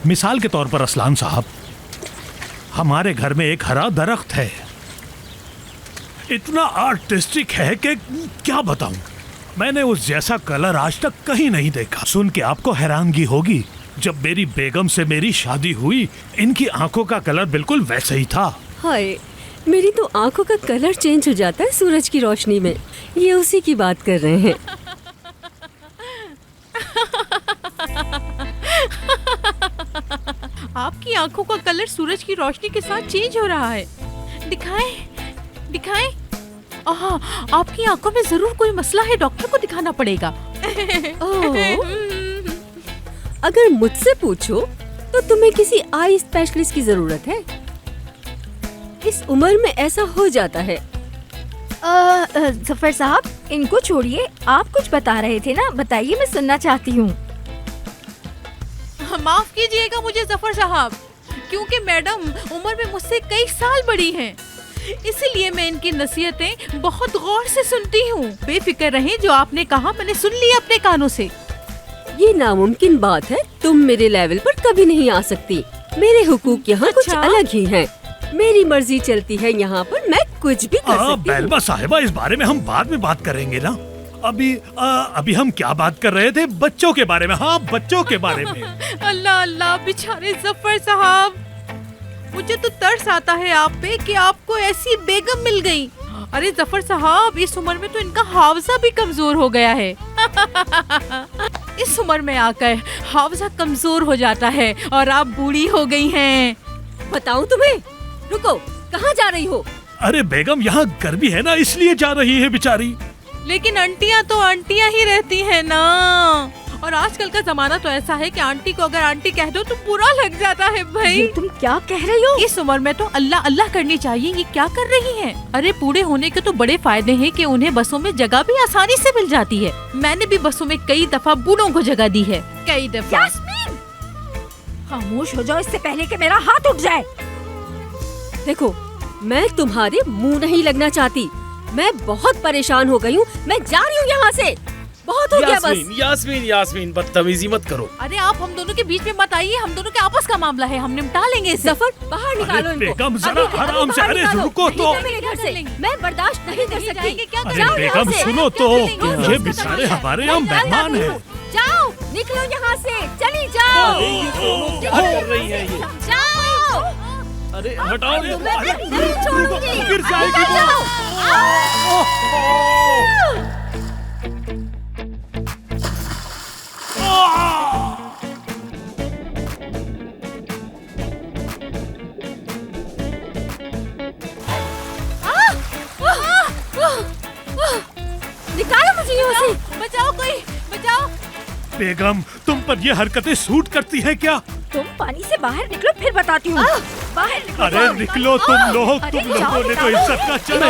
मिसाल के तौर पर असलान साहब, हमारे घर में एक हरा दरख्त है, इतना आर्टिस्टिक है कि क्या बताऊं। मैंने उस जैसा कलर आज तक कहीं नहीं देखा। सुन के आपको हैरानगी होगी, जब मेरी बेगम से मेरी शादी हुई, इनकी आंखों का कलर बिल्कुल वैसे ही था। हाय, मेरी तो आंखों का कलर चेंज हो जाता है सूरज की रोशनी में। ये उसी की बात कर रहे हैं। आपकी आंखों का कलर सूरज की रोशनी के साथ चेंज हो रहा है। दिखाएं, दिखाएं। आपकी आंखों में जरूर कोई मसला है, डॉक्टर को दिखाना पड़ेगा। अगर मुझसे पूछो तो तुम्हें किसी आई स्पेशलिस्ट की जरूरत है। इस उम्र में ऐसा हो जाता है। जफर साहब, इनको छोड़िए, आप कुछ बता रहे थे ना, बताइए, मैं सुनना चाहती हूँ। माफ कीजिएगा मुझे जफर साहब, क्योंकि मैडम उम्र में मुझसे कई साल बड़ी हैं, इसीलिए मैं इनकी नसीहतें बहुत गौर से सुनती हूँ। बेफिक्र रहें, जो आपने कहा मैंने सुन लिया अपने कानों से। ये नामुमकिन बात है, तुम मेरे लेवल पर कभी नहीं आ सकती। मेरे हुकूक यहाँ कुछ अलग ही हैं। मेरी मर्जी चलती है यहाँ पर, मैं कुछ भी कर सकती हूँ। बेलबा साहिबा, इस बारे में हम बाद में बात करेंगे ना। अभी हम क्या बात कर रहे थे? बच्चों के बारे में। हाँ, बच्चों के बारे में। अल्लाह अल्लाह, बेचारे जफर साहब, मुझे तो तरस आता है आप पे कि आपको ऐसी बेगम मिल गई। अरे जफर साहब, इस उम्र में तो इनका हावजा भी कमजोर हो गया है। इस उम्र में आकर हावजा कमजोर हो जाता है और आप बूढ़ी हो गई हैं। बताऊं तुम्हें? रुको, कहाँ जा रही हो? अरे बेगम, यहाँ गर्मी है ना, इसलिए जा रही है बेचारी। लेकिन आंटियाँ तो आंटियाँ ही रहती हैं ना, और आजकल का जमाना तो ऐसा है कि आंटी को अगर आंटी कह दो तो बुरा लग जाता है भाई। ये तुम क्या कह रही हो? इस उम्र में तो अल्लाह अल्लाह करनी चाहिए। ये क्या कर रही हैं? अरे बूढ़े होने के तो बड़े फायदे हैं कि उन्हें बसों में जगह भी आसानी से मिल जाती है। मैंने भी बसों में कई दफा बूढ़ों को जगह दी है, कई दफा। यास्मीन, खामोश हो जाओ इससे पहले कि मेरा हाथ उठ जाए। देखो, मैं तुम्हारे मुंह नहीं लगना चाहती। मैं बहुत परेशान हो गई हूँ। मैं जा रही हूँ यहाँ से। बहुत हो गया बस। यास्मीन, बदतमीजी मत करो। अरे आप हम दोनों के बीच में मत आइए, हम दोनों के आपस का मामला है, हम निपटा लेंगे इसे। जफर, बाहर निकालो इनको। बेगम, जरा आराम से। अरे रुको तो। मेरे घर से मैं बर्दाश्त नहीं कर सकती। अरे बेगम, सुनो तो, ये बेचारे हमारे यहाँ मेहमान हैं। जाओ, निकलो यहाँ से, चली जाओ। क्या कर रही है ये? जाओ। अरे हटाओ, नहीं छोड़ूंगी। गिर जाएगी वो। निकालो मुझे यहाँ से। बचाओ, कोई बचाओ। बेगम, तुम पर ये हरकतें सूट करती हैं क्या? तुम पानी से बाहर निकलो, फिर बताती हूँ। बाहर निकलो। अरे निकलो तुम लोग, अरे तुम लोगों जाओ, ने तो जाओ। इज्जत का चला